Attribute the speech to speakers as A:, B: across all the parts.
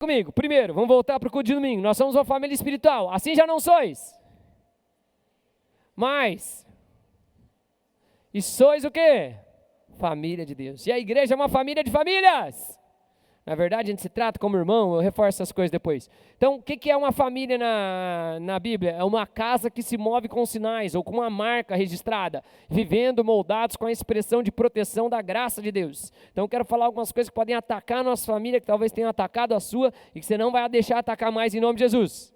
A: Comigo, primeiro, vamos voltar para o culto de domingo. Nós somos uma família espiritual, assim já não sois. Mas, e sois o quê? Família de Deus. E a igreja é uma família de famílias. Na verdade, a gente se trata como irmão, eu reforço essas coisas depois. Então, o que é uma família na Bíblia? É uma casa que se move com sinais, ou com uma marca registrada, vivendo moldados com a expressão de proteção da graça de Deus. Então, eu quero falar algumas coisas que podem atacar a nossa família, que talvez tenham atacado a sua, e que você não vai deixar atacar mais em nome de Jesus.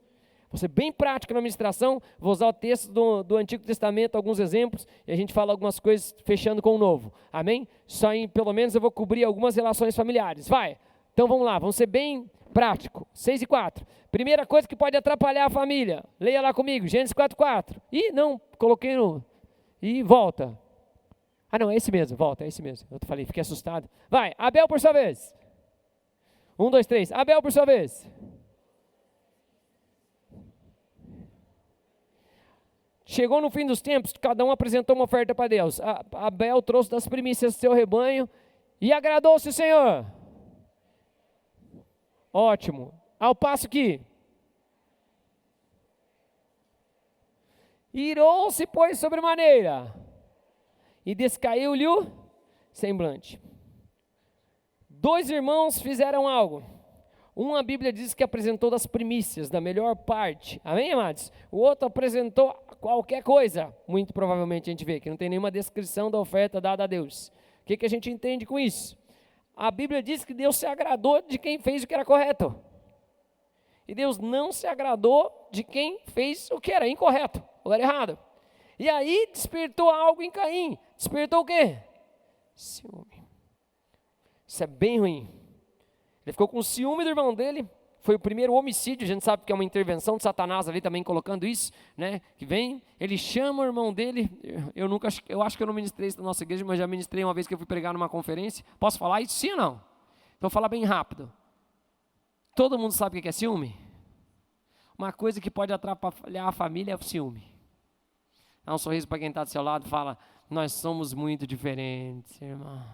A: Vou ser bem prático na ministração, vou usar o texto do Antigo Testamento, alguns exemplos, e a gente fala algumas coisas fechando com o Novo. Amém? Só em, pelo menos, eu vou cobrir algumas relações familiares. Vai! Então vamos lá, vamos ser bem prático. 6 e 4. Primeira coisa que pode atrapalhar a família. Leia lá comigo, Gênesis 4:4. Ih, não, coloquei no... E volta. Ah não, é esse mesmo, volta, é esse mesmo. Eu falei, fiquei assustado. Vai, Abel por sua vez. 1, 2, 3. Abel por sua vez. Chegou no fim dos tempos, cada um apresentou uma oferta para Deus. Abel trouxe das primícias do seu rebanho e agradou-se o Senhor. Ótimo. Ao passo que irou-se, pois, sobremaneira, e descaiu-lhe o semblante. 2 irmãos fizeram algo. Um, a Bíblia diz que apresentou das primícias, da melhor parte. Amém, amados? O outro apresentou qualquer coisa. Muito provavelmente a gente vê que não tem nenhuma descrição da oferta dada a Deus. O que a gente entende com isso? A Bíblia diz que Deus se agradou de quem fez o que era correto. E Deus não se agradou de quem fez o que era incorreto, ou era errado. E aí despertou algo em Caim. Despertou o quê? Ciúme. Isso é bem ruim. Ele ficou com ciúme do irmão dele. Foi o primeiro homicídio, a gente sabe que é uma intervenção de Satanás ali também colocando isso, né? Que vem, ele chama o irmão dele. Eu acho que eu não ministrei isso na nossa igreja, mas já ministrei uma vez que eu fui pregar numa conferência. Posso falar isso sim ou não? Então vou falar bem rápido. Todo mundo sabe o que é ciúme? Uma coisa que pode atrapalhar a família é o ciúme. Dá um sorriso para quem está do seu lado e fala, nós somos muito diferentes, irmão.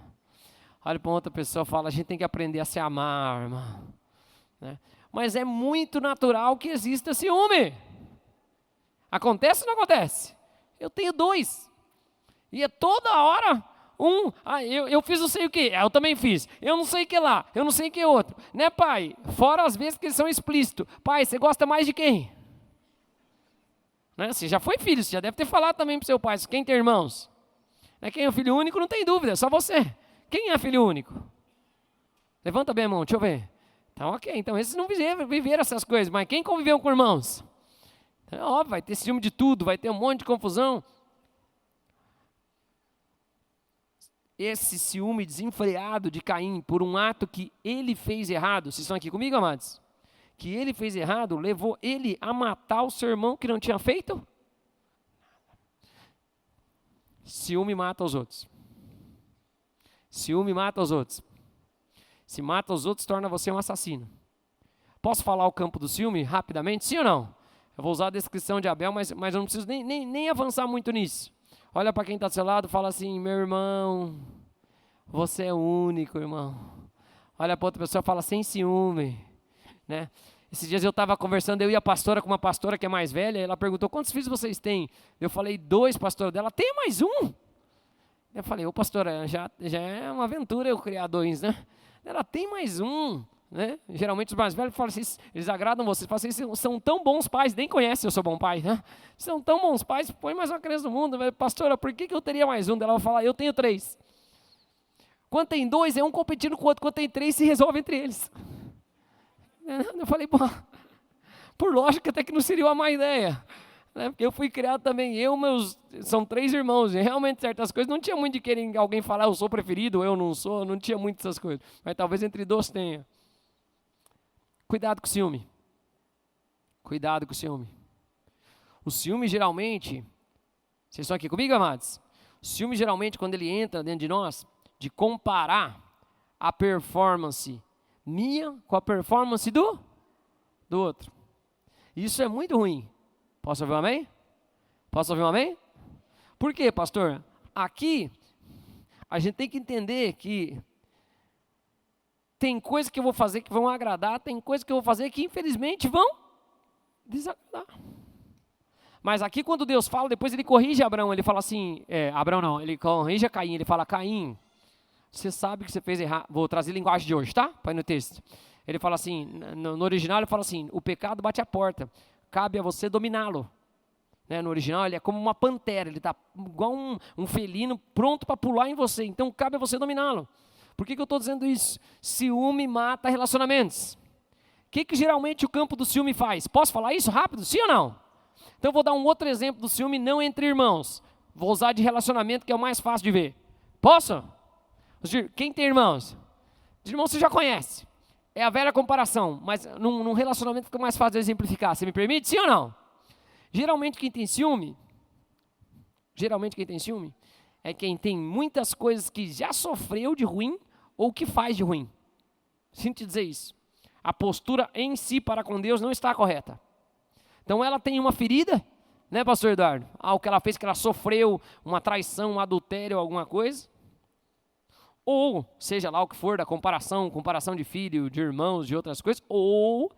A: Olha para outra pessoa e fala, a gente tem que aprender a se amar, irmão. Né? Mas é muito natural que exista ciúme. Acontece ou não acontece? Eu tenho 2. E é toda hora eu fiz não sei o que, eu também fiz. Eu não sei o que lá, eu não sei o que outro. Né, pai? Fora as vezes que eles são explícitos. Pai, você gosta mais de quem? Né? Você já foi filho, você já deve ter falado também para o seu pai. Quem tem irmãos? Né? Quem é o filho único não tem dúvida, é só você. Quem é filho único? Levanta bem a mão, deixa eu ver. Então, ok, então esses não viveram essas coisas, mas quem conviveu com irmãos? Então, óbvio, vai ter ciúme de tudo, vai ter um monte de confusão. Esse ciúme desenfreado de Caim por um ato que ele fez errado, vocês estão aqui comigo, amados? Que ele fez errado, levou ele a matar o seu irmão que não tinha feito? Ciúme mata os outros. Ciúme mata os outros. Se mata os outros, torna você um assassino. Posso falar o campo do ciúme rapidamente? Sim ou não? Eu vou usar a descrição de Abel, mas eu não preciso nem avançar muito nisso. Olha para quem está do seu lado e fala assim, meu irmão, você é único, irmão. Olha para outra pessoa e fala, sem ciúme. Né? Esses dias eu estava conversando, eu e a pastora com uma pastora que é mais velha, ela perguntou, quantos filhos vocês têm? Eu falei, 2, pastora dela, tem mais um? Eu falei, ô pastora, já é uma aventura eu criar 2, né? Ela tem mais um, né? Geralmente os mais velhos falam assim, eles agradam vocês, falam assim, são tão bons pais, nem conhecem eu sou bom pai, né? São tão bons pais, põe mais uma criança no mundo. Pastora, por que eu teria mais um? Ela vai falar, eu tenho 3. Quando tem 2, é um competindo com o outro, quando tem 3, se resolve entre eles. Eu falei, bom, por lógica até que não seria uma má ideia. Né? Porque eu fui criado também, são 3 irmãos, e realmente certas coisas, não tinha muito de querer alguém falar, eu sou preferido, eu não sou, não tinha muito essas coisas, mas talvez entre 2 tenha. Cuidado com o ciúme. Cuidado com o ciúme. O ciúme geralmente, vocês estão aqui comigo, amados? O ciúme geralmente, quando ele entra dentro de nós, de comparar a performance minha com a performance do outro. Isso é muito ruim. Posso ouvir um amém? Posso ouvir um amém? Por quê, pastor? Aqui, a gente tem que entender que Tem coisa que eu vou fazer que vão agradar, tem coisa que eu vou fazer que infelizmente vão desagradar. Mas aqui quando Deus fala, depois ele corrige Abraão, ele fala assim, Abraão não, ele corrige a Caim, ele fala, Caim, você sabe que você fez errado, vou trazer linguagem de hoje, tá? Para ir no texto. Ele fala assim, no original ele fala assim, o pecado bate a porta, cabe a você dominá-lo. Né? No original ele é como uma pantera, ele está igual um felino pronto para pular em você, então cabe a você dominá-lo. Por que eu estou dizendo isso? Ciúme mata relacionamentos. O que geralmente o campo do ciúme faz? Posso falar isso rápido, sim ou não? Então eu vou dar um outro exemplo do ciúme, não entre irmãos. Vou usar de relacionamento que é o mais fácil de ver. Posso? Quem tem irmãos? De irmãos você já conhece. É a velha comparação, mas num relacionamento fica mais fácil de exemplificar. Você me permite, sim ou não? Geralmente quem tem ciúme é quem tem muitas coisas que já sofreu de ruim ou que faz de ruim. Sinto te dizer isso. A postura em si para com Deus não está correta. Então ela tem uma ferida, né, pastor Eduardo? Algo que ela fez, que ela sofreu uma traição, um adultério, alguma coisa. Ou, seja lá o que for, da comparação de filho, de irmãos, de outras coisas. Ou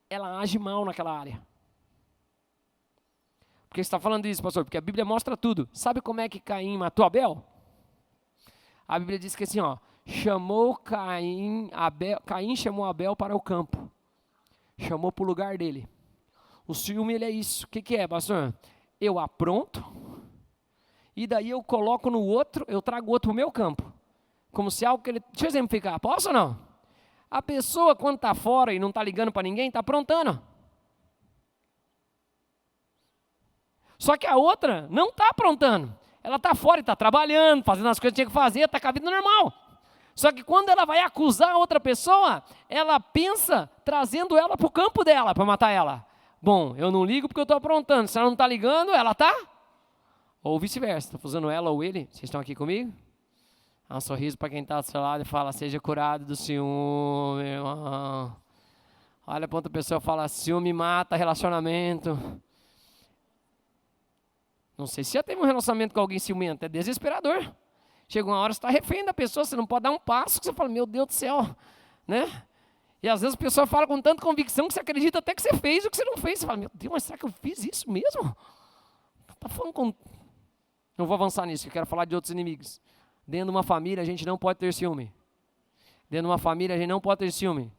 A: ela age mal naquela área. Por que você está falando isso, pastor? Porque a Bíblia mostra tudo. Sabe como é que Caim matou Abel? A Bíblia diz que assim, Caim chamou Abel para o campo. Chamou para o lugar dele. O ciúme, ele é isso. O que é, pastor? Eu apronto, e daí eu coloco no outro, eu trago o outro para o meu campo. Como se algo que ele... Deixa eu exemplificar, posso ou não? A pessoa, quando está fora e não está ligando para ninguém, está aprontando. Só que a outra não está aprontando. Ela está fora e está trabalhando, fazendo as coisas que tinha que fazer, está com a vida normal. Só que quando ela vai acusar a outra pessoa, ela pensa trazendo ela para o campo dela, para matar ela. Bom, eu não ligo porque eu estou aprontando. Se ela não está ligando, ela está? Ou vice-versa. Estou usando ela ou ele. Vocês estão aqui comigo? Dá um sorriso para quem está do seu lado e fala, seja curado do ciúme, irmão. Olha para outra pessoa e fala, ciúme mata relacionamento. Não sei se já teve um relacionamento com alguém ciumento, é desesperador. Chega uma hora, você está refém da pessoa, você não pode dar um passo, que você fala, meu Deus do céu, né? E às vezes a pessoa fala com tanta convicção que você acredita até que você fez o que você não fez. Você fala, meu Deus, mas será que eu fiz isso mesmo? Está falando com... Não vou avançar nisso, eu quero falar de outros inimigos. Dentro de uma família, a gente não pode ter ciúme. Dentro de uma família, a gente não pode ter ciúme.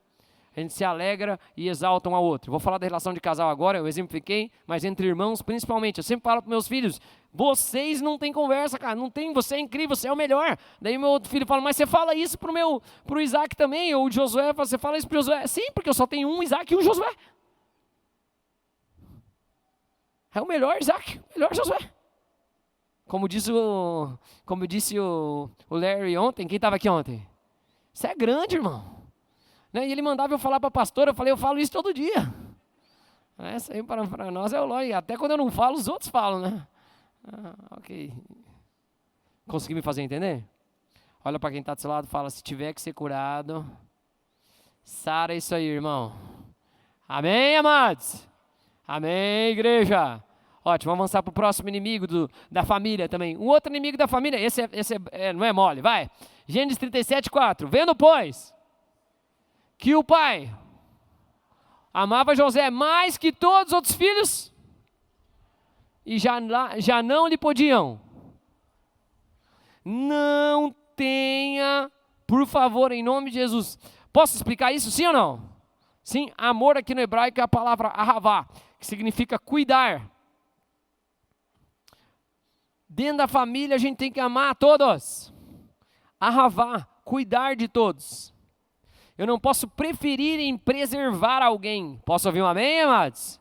A: A gente se alegra e exalta um ao outro. Vou falar da relação de casal agora, eu exemplifiquei, mas entre irmãos principalmente. Eu sempre falo para meus filhos, vocês não têm conversa, cara, não tem, você é incrível, você é o melhor. Daí meu outro filho fala, mas você fala isso pro Isaac também, ou o Josué, você fala isso pro Josué. Sim, porque eu só tenho um Isaac e um Josué. É o melhor Isaac, o melhor Josué. Como disse o Larry ontem, quem estava aqui ontem? Você é grande, irmão. Né? E ele mandava eu falar para a pastora, eu falo isso todo dia. Essa aí para nós é o lógico. Até quando eu não falo, os outros falam, né? Ok. Consegui me fazer entender? Olha para quem está do seu lado e fala, se tiver que ser curado, sara isso aí, irmão. Amém, amados? Amém, igreja? Ótimo, vamos avançar para o próximo inimigo da família também. Um outro inimigo da família, esse não é mole, vai. Gênesis 37:4. Vendo, pois, que o pai amava José mais que todos os outros filhos, e já não lhe podiam. Não tenha, por favor, em nome de Jesus. Posso explicar isso, sim ou não? Sim, amor aqui no hebraico é a palavra ahavá, que significa cuidar. Dentro da família a gente tem que amar a todos. Ahavá, cuidar de todos. Eu não posso preferir em preservar alguém. Posso ouvir um amém, amados?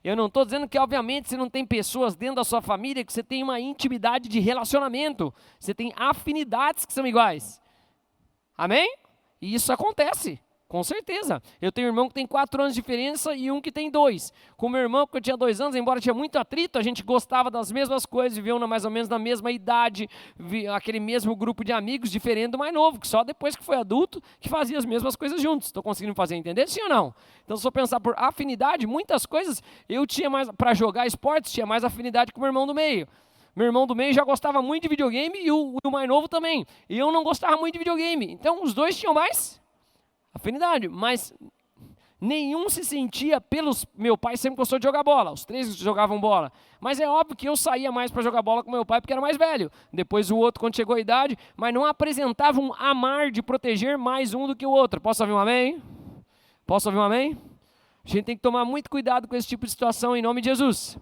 A: Eu não estou dizendo que, obviamente, você não tem pessoas dentro da sua família que você tem uma intimidade de relacionamento. Você tem afinidades que são iguais. Amém? E isso acontece, com certeza. Eu tenho um irmão que tem 4 anos de diferença e um que tem 2. Com meu irmão, que eu tinha 2 anos, embora tinha muito atrito, a gente gostava das mesmas coisas, viveu mais ou menos na mesma idade, aquele mesmo grupo de amigos, diferente do mais novo, que só depois que foi adulto, que fazia as mesmas coisas juntos. Estou conseguindo fazer entender, sim ou não? Então, se eu pensar por afinidade, muitas coisas, eu tinha mais, para jogar esportes, tinha mais afinidade com o meu irmão do meio. Meu irmão do meio já gostava muito de videogame e o mais novo também. E eu não gostava muito de videogame. Então, os dois tinham mais afinidade, mas nenhum se sentia pelos... Meu pai sempre gostou de jogar bola, os três jogavam bola. Mas é óbvio que eu saía mais para jogar bola com meu pai porque era mais velho. Depois o outro quando chegou a idade, mas não apresentava um amar de proteger mais um do que o outro. Posso ouvir um amém? Posso ouvir um amém? A gente tem que tomar muito cuidado com esse tipo de situação em nome de Jesus.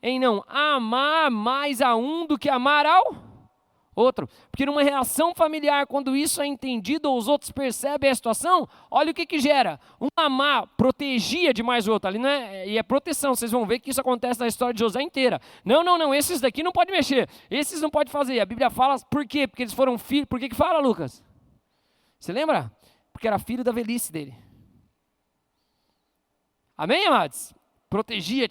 A: Em não amar mais a um do que amar ao outro. Porque numa relação familiar, quando isso é entendido ou os outros percebem a situação, olha o que gera. Um amar protegia demais o outro. Ali não é, e é proteção. Vocês vão ver que isso acontece na história de José inteira. Não. Esses daqui não pode mexer. Esses não pode fazer. A Bíblia fala por quê? Porque eles foram filhos. Por que fala, Lucas? Você lembra? Porque era filho da velhice dele. Amém, amados? Protegia.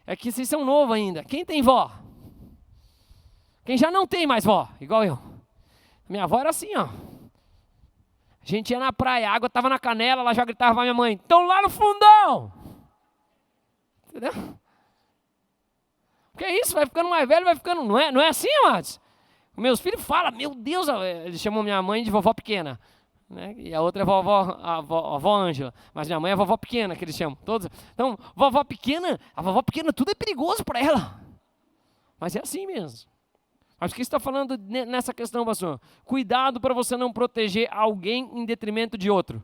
A: É que vocês são novos ainda. Quem tem vó? Quem já não tem mais vó, igual eu. Minha avó era assim, ó. A gente ia na praia, a água estava na canela, ela já gritava pra minha mãe, estão lá no fundão. Entendeu? Porque é isso, vai ficando mais velho, vai ficando... Não é assim, amados? Meus filhos falam, meu Deus, eles chamam minha mãe de vovó pequena. Né? E a outra é a vovó Ângela. Mas minha mãe é a vovó pequena, que eles chamam. Todos. Então, a vovó pequena, tudo é perigoso para ela. Mas é assim mesmo. Acho que está falando nessa questão, pastor. Cuidado para você não proteger alguém em detrimento de outro.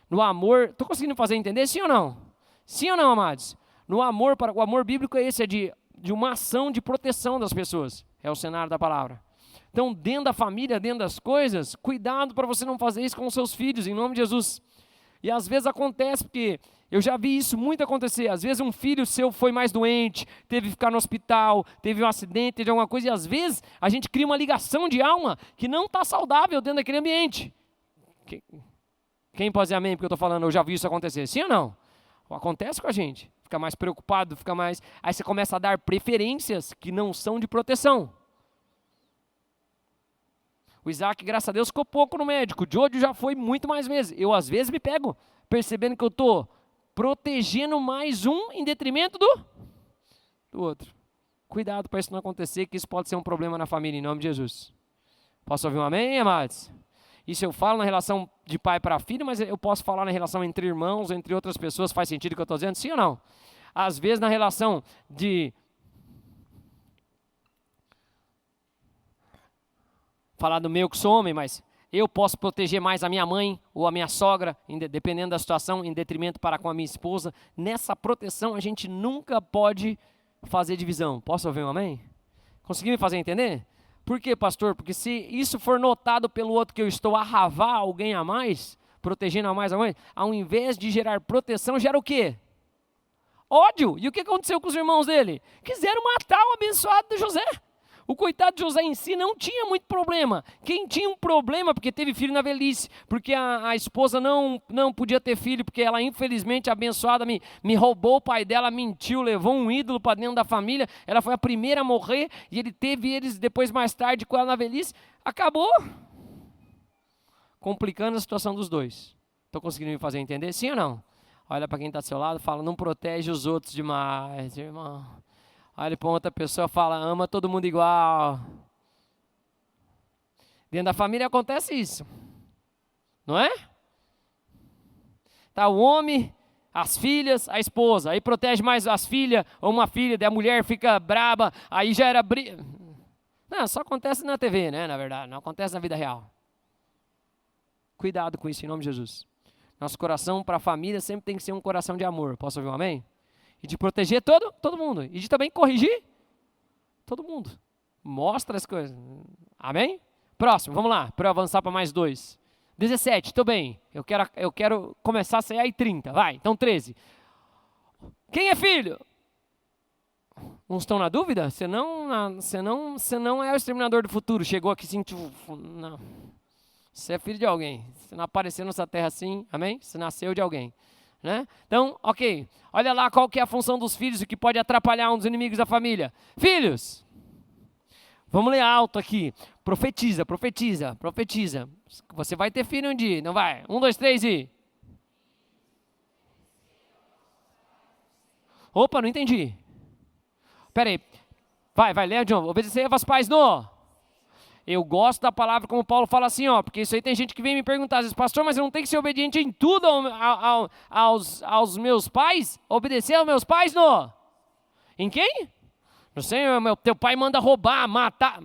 A: No amor, estou conseguindo fazer entender? Sim ou não? Sim ou não, amados? No amor, o amor bíblico é esse, é de uma ação de proteção das pessoas. É o cenário da palavra. Então, dentro da família, dentro das coisas, cuidado para você não fazer isso com os seus filhos, em nome de Jesus. E às vezes acontece, porque eu já vi isso muito acontecer. Às vezes um filho seu foi mais doente, teve que ficar no hospital, teve um acidente, teve alguma coisa, e às vezes a gente cria uma ligação de alma que não está saudável dentro daquele ambiente. Quem pode dizer amém? Porque eu estou falando, eu já vi isso acontecer. Sim ou não? Acontece com a gente. Fica mais preocupado, fica mais... Aí você começa a dar preferências que não são de proteção. O Isaac, graças a Deus, ficou pouco no médico. O Jojo já foi muito mais vezes. Eu, às vezes, me pego percebendo que eu estou protegendo mais um em detrimento do outro. Cuidado para isso não acontecer, que isso pode ser um problema na família, em nome de Jesus. Posso ouvir um amém, amados? Isso eu falo na relação de pai para filho, mas eu posso falar na relação entre irmãos, entre outras pessoas. Faz sentido o que eu estou dizendo? Sim ou não? Às vezes, na relação de... falar do meu que sou homem, mas eu posso proteger mais a minha mãe ou a minha sogra, dependendo da situação, em detrimento para com a minha esposa. Nessa proteção a gente nunca pode fazer divisão. Posso ouvir um amém? Conseguiu me fazer entender? Por quê, pastor? Porque se isso for notado pelo outro que eu estou a ravar alguém a mais, protegendo a mais, ao invés de gerar proteção, gera o quê? Ódio. E o que aconteceu com os irmãos dele? Quiseram matar o abençoado de José. O coitado de José em si não tinha muito problema. Quem tinha um problema, porque teve filho na velhice, porque a esposa não podia ter filho, porque ela infelizmente abençoada me roubou o pai dela, mentiu, levou um ídolo para dentro da família, ela foi a primeira a morrer, e ele teve eles depois mais tarde com ela na velhice, acabou complicando a situação dos dois. Estou conseguindo me fazer entender? Sim ou não? Olha para quem está do seu lado e fala, não protege os outros demais, irmão. Olha para outra pessoa e fala, ama todo mundo igual. Dentro da família acontece isso. Não é? Tá o homem, as filhas, a esposa. Aí protege mais as filhas ou uma filha, daí a mulher fica braba, aí já era briga. Não, só acontece na TV, né, na verdade. Não acontece na vida real. Cuidado com isso, em nome de Jesus. Nosso coração para a família sempre tem que ser um coração de amor. Posso ouvir um amém? E de proteger todo mundo. E de também corrigir todo mundo. Mostra as coisas. Amém? Próximo, vamos lá, para eu avançar para mais 2. 17, estou bem. Eu quero começar a cear em 30. Vai, então 13. Quem é filho? Uns estão na dúvida? Você não é o exterminador do futuro. Chegou aqui assim, não. Você é filho de alguém. Você não apareceu nessa terra assim, amém? Você nasceu de alguém. Né? Então, ok, olha lá qual que é a função dos filhos, o que pode atrapalhar um dos inimigos da família. Filhos, vamos ler alto aqui, profetiza. Você vai ter filho um dia, não vai? 1, 2, 3 e... Opa, não entendi. Espera aí, Vai, lê de novo. Obedecer a vossos pais no. Eu gosto da palavra como Paulo fala assim, ó, porque isso aí tem gente que vem me perguntar, às vezes, pastor, mas eu não tenho que ser obediente em tudo aos meus pais? Obedecer aos meus pais no. Em quem? No Senhor, teu pai manda roubar, matar.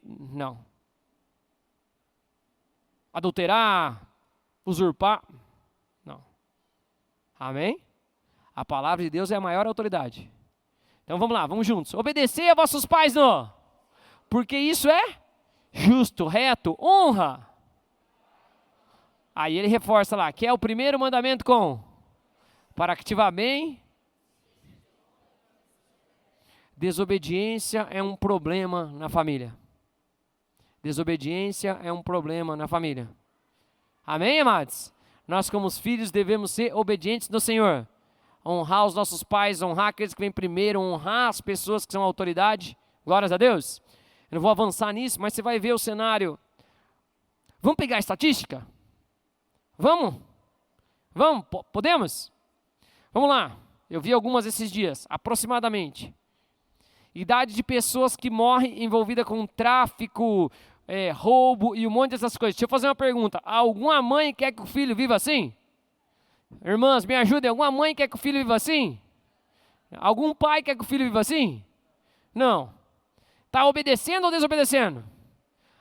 A: Não. Adulterar, usurpar. Não. Amém? A palavra de Deus é a maior autoridade. Então vamos lá, vamos juntos. Obedecer a vossos pais no. Porque isso é justo, reto, honra. Aí ele reforça lá, que é o primeiro mandamento com. Para que te vá bem. Desobediência é um problema na família. Desobediência é um problema na família. Amém, amados? Nós como os filhos devemos ser obedientes do Senhor. Honrar os nossos pais, honrar aqueles que vêm primeiro, honrar as pessoas que são autoridade. Glórias a Deus. Eu não vou avançar nisso, mas você vai ver o cenário. Vamos pegar a estatística? Vamos? Podemos? Vamos lá. Eu vi algumas esses dias, aproximadamente. Idade de pessoas que morrem envolvida com tráfico, roubo e um monte dessas coisas. Deixa eu fazer uma pergunta. Alguma mãe quer que o filho viva assim? Irmãs, me ajudem. Alguma mãe quer que o filho viva assim? Algum pai quer que o filho viva assim? Não. Está obedecendo ou desobedecendo?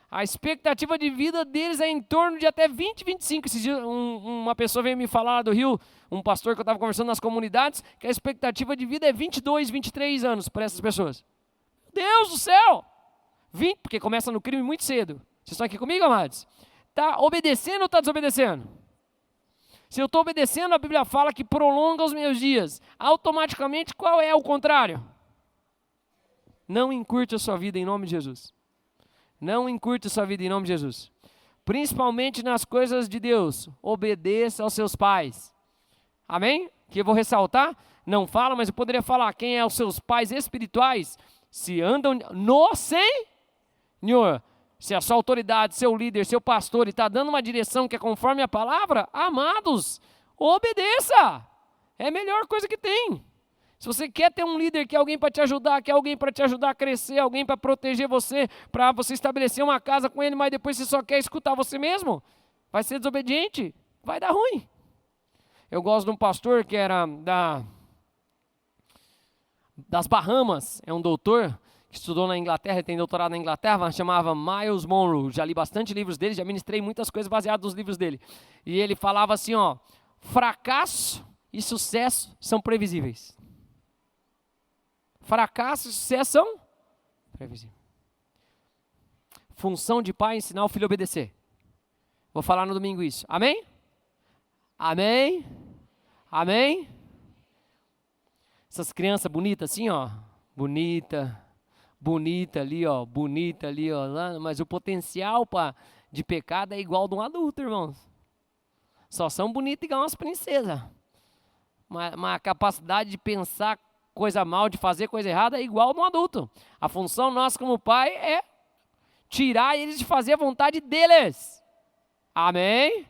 A: A expectativa de vida deles é em torno de até 20, 25. Esses dias, uma pessoa veio me falar do Rio, um pastor que eu estava conversando nas comunidades, que a expectativa de vida é 22, 23 anos para essas pessoas. Deus do céu! 20, porque começa no crime muito cedo. Vocês estão aqui comigo, amados? Está obedecendo ou está desobedecendo? Se eu estou obedecendo, a Bíblia fala que prolonga os meus dias. Automaticamente, qual é o contrário? Não encurte a sua vida em nome de Jesus. Não encurte a sua vida em nome de Jesus. Principalmente nas coisas de Deus. Obedeça aos seus pais. Amém? Que eu vou ressaltar. Não fala, mas eu poderia falar. Quem é os seus pais espirituais? Se andam no Senhor. Se a sua autoridade, seu líder, seu pastor está dando uma direção que é conforme a palavra, amados, obedeça. É a melhor coisa que tem. Se você quer ter um líder, quer alguém para te ajudar, quer alguém para te ajudar a crescer, alguém para proteger você, para você estabelecer uma casa com ele, mas depois você só quer escutar você mesmo, vai ser desobediente, vai dar ruim. Eu gosto de um pastor que era das Bahamas, é um doutor que estudou na Inglaterra, tem doutorado na Inglaterra, chamava Myles Munroe. Já li bastante livros dele, já ministrei muitas coisas baseadas nos livros dele. E ele falava assim, ó, fracasso e sucesso são previsíveis. Fracasso e sucesso são previsíveis. Função de pai é ensinar o filho a obedecer. Vou falar no domingo isso. Amém? Amém? Amém? Essas crianças bonitas assim, ó. Bonita ali, ó. Bonita ali, ó. Mas o potencial de pecado é igual de um adulto, irmãos. Só são bonitas igual umas princesas. Mas a capacidade de pensar coisa mal, de fazer coisa errada, é igual de um adulto. A função nossa como pai é tirar eles de fazer a vontade deles. Amém?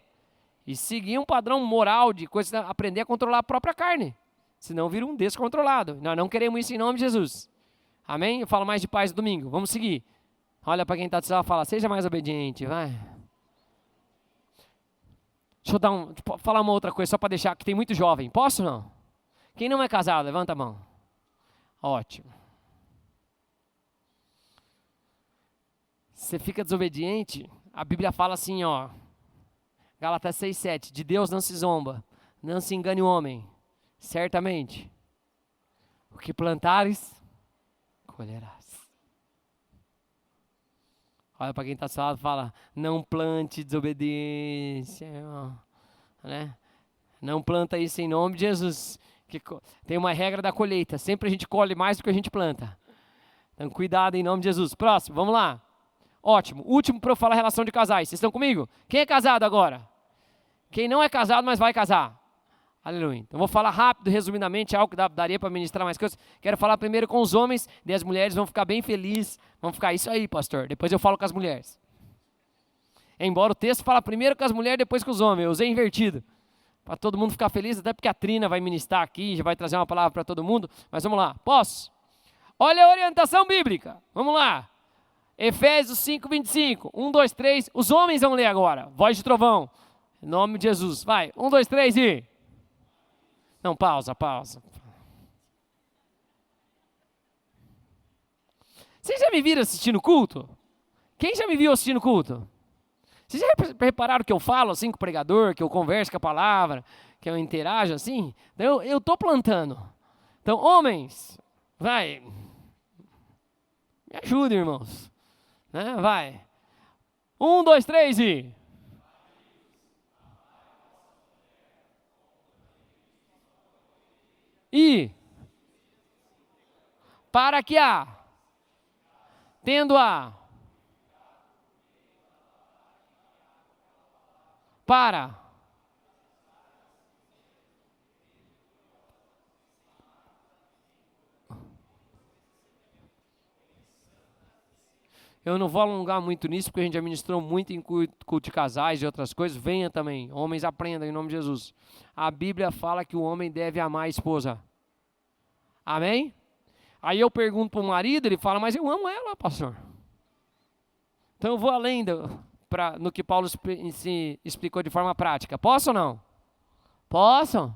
A: E seguir um padrão moral de coisa, aprender a controlar a própria carne. Senão vira um descontrolado. Nós não queremos isso em nome de Jesus. Amém? Eu falo mais de paz domingo. Vamos seguir. Olha para quem está do céu e fala, seja mais obediente, vai. Deixa eu falar uma outra coisa, só para deixar, que tem muito jovem. Posso ou não? Quem não é casado, levanta a mão. Ótimo. Você fica desobediente, a Bíblia fala assim, ó. Gálatas 6:7, de Deus não se zomba, não se engane o homem. Certamente, o que plantares, colherás. Olha para quem está do seu lado e fala, não plante desobediência, irmão. Né? Não planta isso em nome de Jesus. Que tem uma regra da colheita, sempre a gente colhe mais do que a gente planta. Então cuidado em nome de Jesus. Próximo, vamos lá. Ótimo, último para eu falar relação de casais. Vocês estão comigo? Quem é casado agora? Quem não é casado, mas vai casar. Aleluia. Então vou falar rápido, resumidamente, algo que daria para ministrar mais coisas. Quero falar primeiro com os homens, e as mulheres vão ficar bem felizes. Vão ficar, isso aí, pastor. Depois eu falo com as mulheres. Embora o texto fala primeiro com as mulheres, depois com os homens. Eu usei invertido. Para todo mundo ficar feliz, até porque a Trina vai ministrar aqui, já vai trazer uma palavra para todo mundo. Mas vamos lá, posso? Olha a orientação bíblica, vamos lá. Efésios 5, 25, 1, 2, 3, os homens vão ler agora, voz de trovão, em nome de Jesus, vai, 1, 2, 3 e... Não, pausa. Vocês já me viram assistindo culto? Quem já me viu assistindo culto? Vocês já repararam que eu falo assim com o pregador, que eu converso com a palavra, que eu interajo assim? Então eu estou plantando. Então, homens, vai, me ajudem, irmãos. Né? Vai. 1, 2, 3 e... E... Para que a... Tendo a... Para... Eu não vou alongar muito nisso, porque a gente já ministrou muito em culto de casais e outras coisas. Venha também, homens aprendam em nome de Jesus. A Bíblia fala que o homem deve amar a esposa. Amém? Aí eu pergunto para o marido, ele fala, mas eu amo ela, pastor. Então eu vou além no que Paulo explicou de forma prática. Posso ou não? Posso?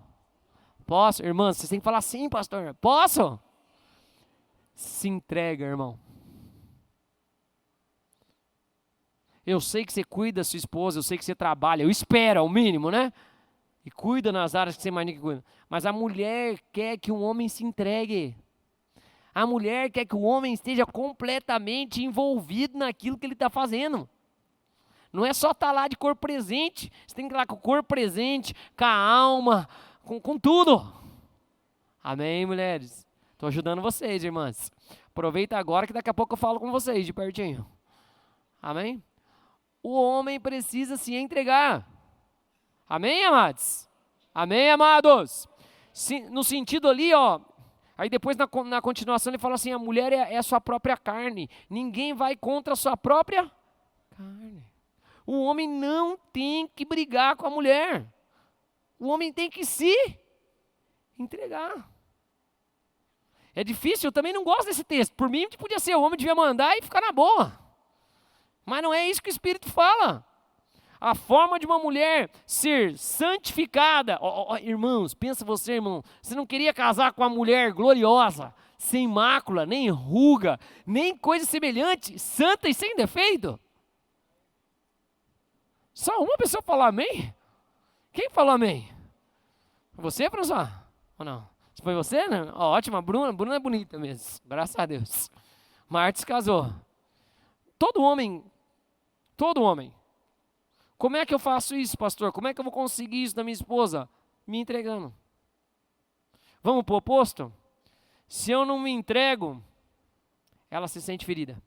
A: Posso? Irmãs, vocês têm que falar sim, pastor. Posso? Se entrega, irmão. Eu sei que você cuida da sua esposa, eu sei que você trabalha, eu espero, ao mínimo, né? E cuida nas áreas que você imagina que cuida. Mas a mulher quer que o homem se entregue. A mulher quer que o homem esteja completamente envolvido naquilo que ele está fazendo. Não é só estar lá de corpo presente, você tem que ir lá com o corpo presente, com a alma, com tudo. Amém, mulheres? Estou ajudando vocês, irmãs. Aproveita agora que daqui a pouco eu falo com vocês de pertinho. Amém? O homem precisa se entregar. Amém, amados? Amém, amados? No sentido ali, ó. Aí depois na continuação ele fala assim, a mulher é a sua própria carne. Ninguém vai contra a sua própria carne. O homem não tem que brigar com a mulher. O homem tem que se entregar. É difícil, eu também não gosto desse texto. Por mim, podia ser, o homem devia mandar e ficar na boa. Mas não é isso que o Espírito fala. A forma de uma mulher ser santificada. Irmãos, pensa você, irmão. Você não queria casar com uma mulher gloriosa, sem mácula, nem ruga, nem coisa semelhante, santa e sem defeito? Só uma pessoa falou amém? Quem falou amém? Você, François? Ou não? Foi você, né? Ótima, Bruna é bonita mesmo. Graças a Deus. Marta se casou. Todo homem. Como é que eu faço isso, pastor? Como é que eu vou conseguir isso da minha esposa? Me entregando. Vamos para o oposto? Se eu não me entrego, ela se sente ferida.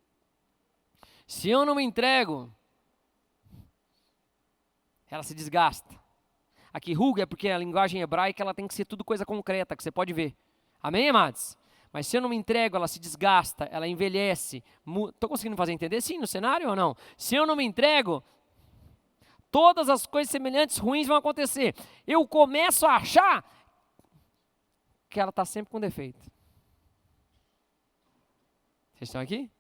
A: Se eu não me entrego, ela se desgasta. Aqui, ruga é porque a linguagem hebraica ela tem que ser tudo coisa concreta, que você pode ver. Amém, amados? Mas se eu não me entrego, ela se desgasta, ela envelhece. Estou conseguindo fazer entender sim no cenário ou não? Se eu não me entrego, todas as coisas semelhantes ruins vão acontecer. Eu começo a achar que ela está sempre com defeito. Vocês estão aqui?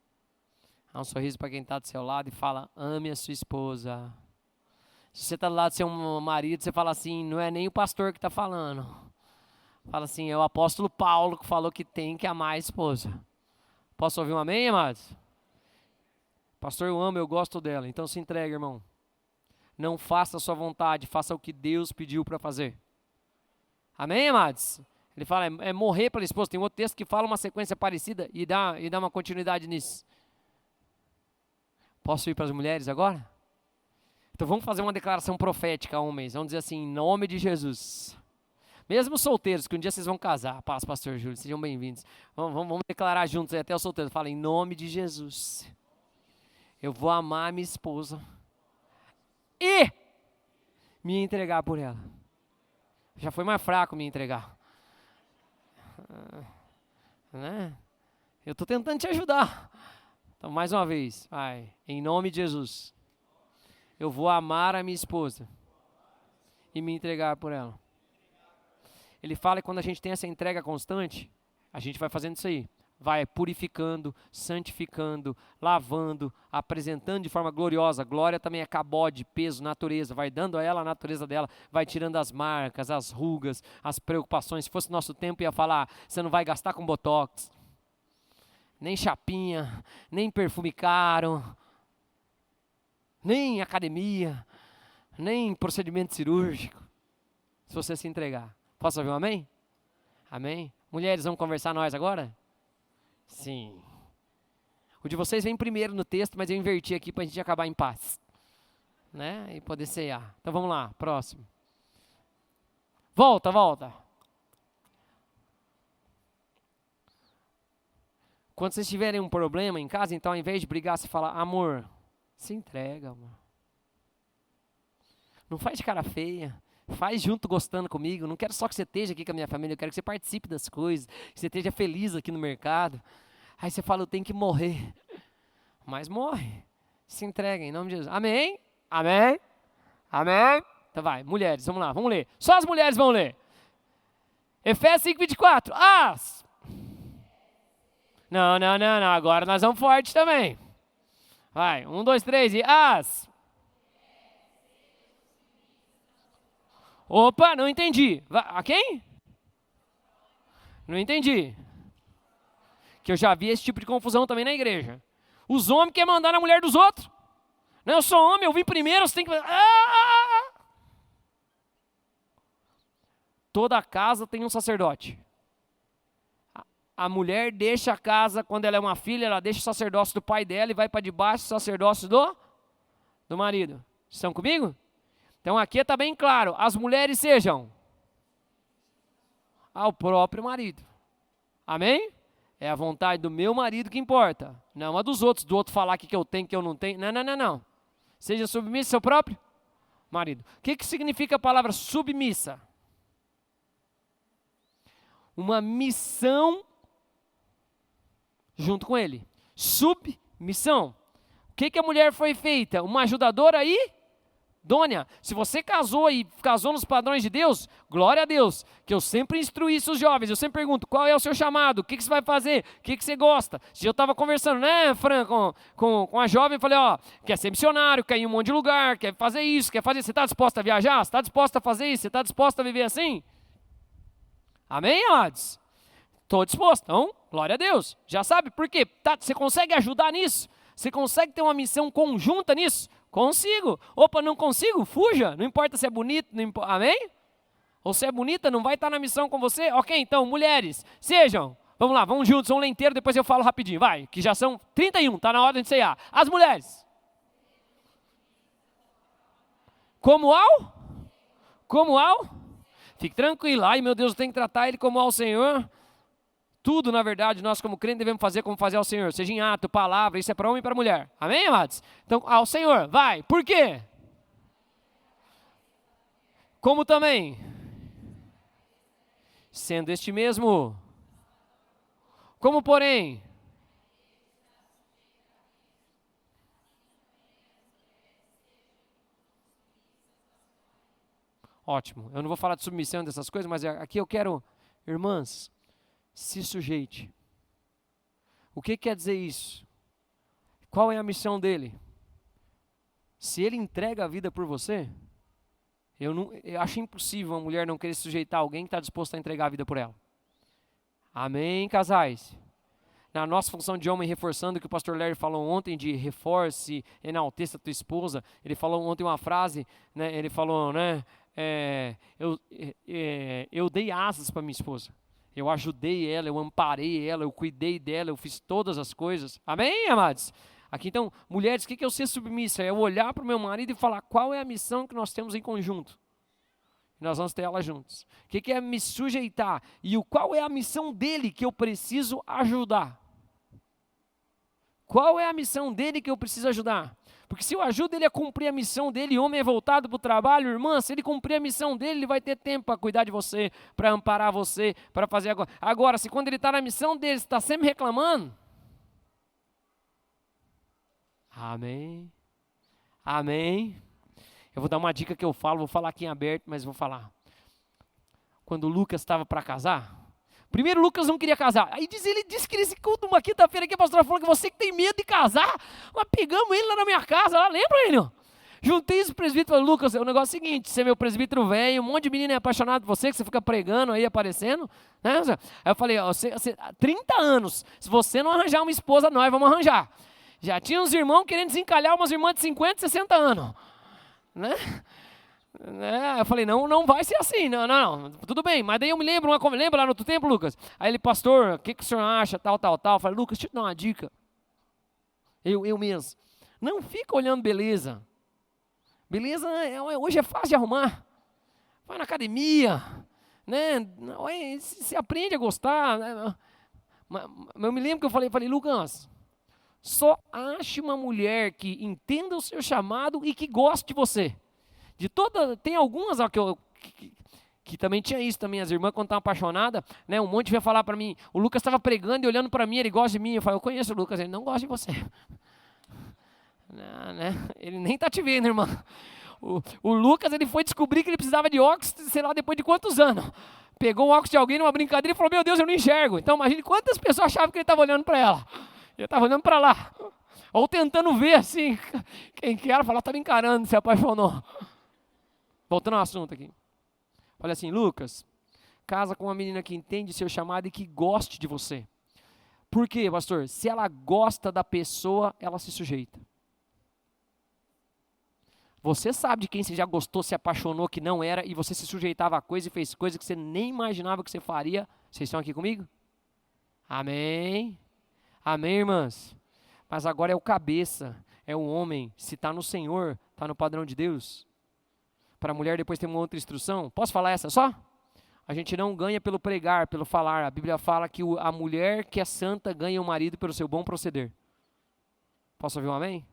A: Dá um sorriso para quem está do seu lado e fala, ame a sua esposa. Se você está do lado do seu marido, você fala assim, não é nem o pastor que está falando. Fala assim, é o apóstolo Paulo que falou que tem que amar a esposa. Posso ouvir um amém, amados? Pastor, eu amo, eu gosto dela. Então se entrega, irmão. Não faça a sua vontade, faça o que Deus pediu para fazer. Amém, amados? Ele fala, é morrer pela esposa. Tem outro texto que fala uma sequência parecida e dá uma continuidade nisso. Posso ir para as mulheres agora? Então vamos fazer uma declaração profética, homens. Vamos dizer assim, em nome de Jesus. Mesmo solteiros, que um dia vocês vão casar. Paz, pastor Júlio, sejam bem-vindos. Vamos declarar juntos, até os solteiros. Fala, em nome de Jesus. Eu vou amar minha esposa. E me entregar por ela. Já foi mais fraco me entregar. Né? Eu estou tentando te ajudar. Então, mais uma vez, vai. Em nome de Jesus. Eu vou amar a minha esposa. e me entregar por ela. Ele fala que quando a gente tem essa entrega constante, a gente vai fazendo isso aí. Vai purificando, santificando, lavando, apresentando de forma gloriosa. Glória também é cabode, peso, natureza. Vai dando a ela a natureza dela, vai tirando as marcas, as rugas, as preocupações. Se fosse nosso tempo, ia falar, você não vai gastar com botox, nem chapinha, nem perfume caro, nem academia, nem procedimento cirúrgico, se você se entregar. Posso ouvir um amém? Amém? Mulheres, vamos conversar nós agora? Sim. O de vocês vem primeiro no texto, mas eu inverti aqui para a gente acabar em paz, né? E poder ceiar. Então vamos lá, próximo. Volta. Quando vocês tiverem um problema em casa, então ao invés de brigar, você fala, amor, se entrega, amor. Não faz de cara feia. Faz junto gostando comigo. Não quero só que você esteja aqui com a minha família. Eu quero que você participe das coisas. Que você esteja feliz aqui no mercado. Aí você fala, eu tenho que morrer. Mas morre. Se entrega em nome de Jesus. Amém? Amém? Amém? Então vai, mulheres, vamos lá, vamos ler. Só as mulheres vão ler. Efésios 5:24. Não. Agora nós vamos forte também. Vai, 1, 2, 3 e as. Opa, não entendi. A quem? Não entendi. Que eu já vi esse tipo de confusão também na igreja. Os homens querem mandar na mulher dos outros. Não, eu sou homem, eu vim primeiro, você tem que... Toda casa tem um sacerdote. A mulher deixa a casa, quando ela é uma filha, ela deixa o sacerdócio do pai dela e vai para debaixo do sacerdócio do marido. Estão comigo? Então aqui está bem claro, as mulheres sejam ao próprio marido. Amém? É a vontade do meu marido que importa, não a dos outros, do outro falar que eu tenho, que eu não tenho. Não. Seja submissa ao seu próprio marido. O que significa a palavra submissa? Uma missão junto com ele. Submissão. O que a mulher foi feita? Uma ajudadora idônea. Se você casou e casou nos padrões de Deus, glória a Deus, que eu sempre instruí isso os jovens, eu sempre pergunto, qual é o seu chamado, o que você vai fazer, o que você gosta. Se eu estava conversando, né, Fran, com a jovem, eu falei, quer ser missionário, quer ir em um monte de lugar, quer fazer isso, quer fazer, você está disposta a viajar? Você está disposta a fazer isso? Você está disposta a viver assim? Amém, amados? Estou disposto, então, glória a Deus. Já sabe por quê? Você consegue ajudar nisso? Você consegue ter uma missão conjunta nisso? Consigo. Opa, não consigo? Fuja. Não importa se é bonito, amém? Ou se é bonita, não vai estar na missão com você? Ok, então, mulheres, sejam. Vamos lá, vamos juntos, vamos ler inteiro, depois eu falo rapidinho. Vai, que já são 31, está na hora de ceiar. As mulheres. Como ao? Fique tranquilo. Ai, meu Deus, eu tenho que tratar ele como ao Senhor. Tudo, na verdade, nós como crentes devemos fazer como fazer ao Senhor. Seja em ato, palavra, isso é para homem e para mulher. Amém, amados? Então, ao Senhor, vai. Por quê? Como também? Sendo este mesmo. Como, porém? Ótimo. Eu não vou falar de submissão dessas coisas, mas aqui eu quero, irmãs, se sujeite. O que quer dizer isso? Qual é a missão dele? Se ele entrega a vida por você, eu acho impossível uma mulher não querer se sujeitar a alguém que está disposto a entregar a vida por ela. Amém, casais? Na nossa função de homem, reforçando o que o pastor Larry falou ontem, de reforce, enalteça a tua esposa. Ele falou ontem uma frase, né? Ele falou, né? Eu dei asas para minha esposa. Eu ajudei ela, eu amparei ela, eu cuidei dela, eu fiz todas as coisas. Amém, amados? Aqui então, mulheres, o que é eu ser submissa? É eu olhar para o meu marido e falar qual é a missão que nós temos em conjunto. Nós vamos ter ela juntos. O que é me sujeitar? E qual é a missão dele que eu preciso ajudar? Qual é a missão dele que eu preciso ajudar? Porque se eu ajudo ele a cumprir a missão dele, homem é voltado para o trabalho, irmã, se ele cumprir a missão dele, ele vai ter tempo para cuidar de você, para amparar você, para fazer agora. Agora, se quando ele está na missão dele, está sempre reclamando. Amém. Amém. Eu vou dar uma dica que eu falo, vou falar aqui em aberto, mas vou falar. Quando o Lucas estava para casar, primeiro o Lucas não queria casar. Aí ele disse que nesse culto, uma quinta-feira aqui, a pastora falou que você que tem medo de casar, mas pegamos ele lá na minha casa, lá, lembra, ele? Juntei esse presbítero e falei, Lucas, o negócio é o seguinte, você é meu presbítero velho, um monte de menino é apaixonado por você, que você fica pregando aí, aparecendo. Né? Aí eu falei, você 30 anos, se você não arranjar uma esposa, nós vamos arranjar. Já tinha uns irmãos querendo desencalhar umas irmãs de 50, 60 anos. Né? Eu falei, não vai ser assim, não, tudo bem. Mas daí eu me lembro, lembra lá no outro tempo, Lucas? Aí ele, pastor, o que o senhor acha, tal. Eu falei, Lucas, deixa eu te dar uma dica. Eu mesmo. Não fica olhando beleza. Beleza, hoje é fácil de arrumar. Vai na academia, né? Você aprende a gostar. Né? Mas eu me lembro que eu falei, Lucas, só ache uma mulher que entenda o seu chamado e que goste de você. Tem algumas que também tinha isso também, as irmãs quando estavam apaixonadas, né? Um monte veio falar para mim, o Lucas estava pregando e olhando para mim, ele gosta de mim. Eu falei, eu conheço o Lucas, ele não gosta de você. Não, né? Ele nem está te vendo, irmã. O Lucas, ele foi descobrir que ele precisava de óculos, sei lá, depois de quantos anos. Pegou um óculos de alguém numa brincadeira e falou, meu Deus, eu não enxergo. Então imagine quantas pessoas achavam que ele estava olhando para ela. Ele estava olhando para lá. Ou tentando ver assim, quem que era, falou, estava encarando, se apaixonou. Voltando ao assunto aqui. Olha assim, Lucas, casa com uma menina que entende seu chamado e que goste de você. Por quê, pastor? Se ela gosta da pessoa, ela se sujeita. Você sabe de quem você já gostou, se apaixonou, que não era, e você se sujeitava a coisa e fez coisa que você nem imaginava que você faria. Vocês estão aqui comigo? Amém? Amém, irmãs? Mas agora é o cabeça, é o homem. Se está no Senhor, está no padrão de Deus. Para a mulher depois tem uma outra instrução. Posso falar essa só? A gente não ganha pelo pregar, pelo falar. A Bíblia fala que a mulher que é santa ganha o marido pelo seu bom proceder. Posso ouvir um amém?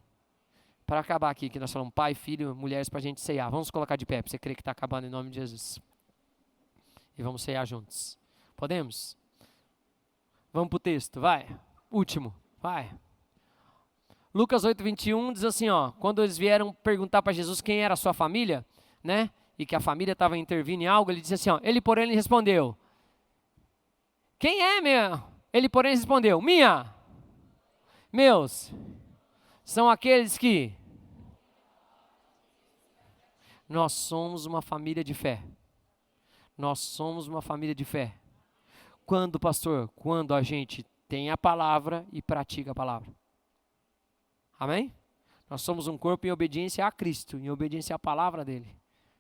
A: Para acabar aqui, que nós falamos pai, filho, mulheres, para a gente ceiar. Vamos colocar de pé, para você crer que está acabando em nome de Jesus. E vamos ceiar juntos. Podemos? Vamos para o texto, vai. Último, vai. Lucas 8:21 diz assim, ó, quando eles vieram perguntar para Jesus quem era a sua família, né, e que a família estava intervindo em algo, ele disse assim, ó, ele porém respondeu, quem é minha? Ele porém respondeu, meus, são aqueles que nós somos uma família de fé. Nós somos uma família de fé. Quando, pastor? Quando a gente tem a palavra e pratica a palavra. Amém? Nós somos um corpo em obediência a Cristo, em obediência à palavra dele.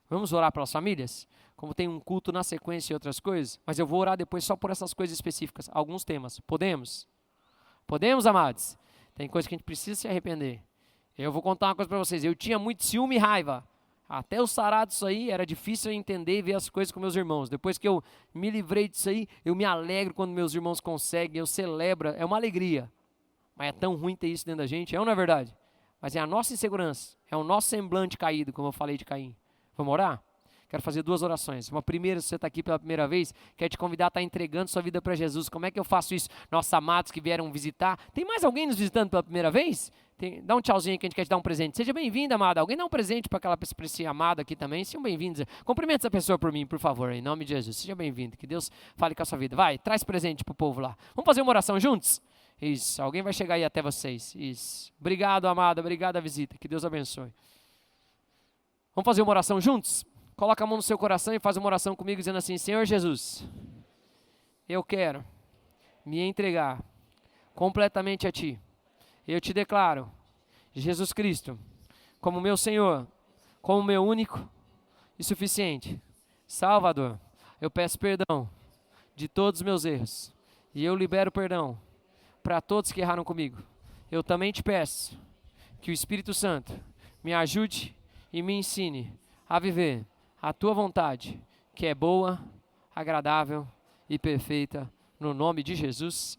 A: Vamos orar pelas famílias? Como tem um culto na sequência e outras coisas, mas eu vou orar depois só por essas coisas específicas, alguns temas. Podemos? Podemos, amados? Tem coisa que a gente precisa se arrepender. Eu vou contar uma coisa para vocês. Eu tinha muito ciúme e raiva. Até o sarado disso aí, era difícil eu entender e ver as coisas com meus irmãos. Depois que eu me livrei disso aí, eu me alegro quando meus irmãos conseguem, eu celebro. É uma alegria. Mas é tão ruim ter isso dentro da gente, é ou não é verdade? Mas é a nossa insegurança, é o nosso semblante caído, como eu falei de Caim. Vamos orar? Quero fazer 2 orações. Uma primeira, se você está aqui pela primeira vez, quero te convidar a estar entregando sua vida para Jesus. Como é que eu faço isso? Nossos amados que vieram visitar. Tem mais alguém nos visitando pela primeira vez? Dá um tchauzinho aí que a gente quer te dar um presente. Seja bem-vindo, amada. Alguém dá um presente para esse amado aqui também. Sejam bem-vindos. Cumprimente essa pessoa por mim, por favor, em nome de Jesus. Seja bem-vindo. Que Deus fale com a sua vida. Vai, traz presente para o povo lá. Vamos fazer uma oração juntos? Isso, alguém vai chegar aí até vocês. Isso. Obrigado, amada. Obrigado a visita. Que Deus abençoe. Vamos fazer uma oração juntos? Coloca a mão no seu coração e faz uma oração comigo dizendo assim, Senhor Jesus, eu quero me entregar completamente a Ti. Eu te declaro, Jesus Cristo, como meu Senhor, como meu único e suficiente Salvador. Eu peço perdão de todos os meus erros e eu libero perdão para todos que erraram comigo. Eu também te peço que o Espírito Santo me ajude e me ensine a viver a Tua vontade, que é boa, agradável e perfeita, no nome de Jesus.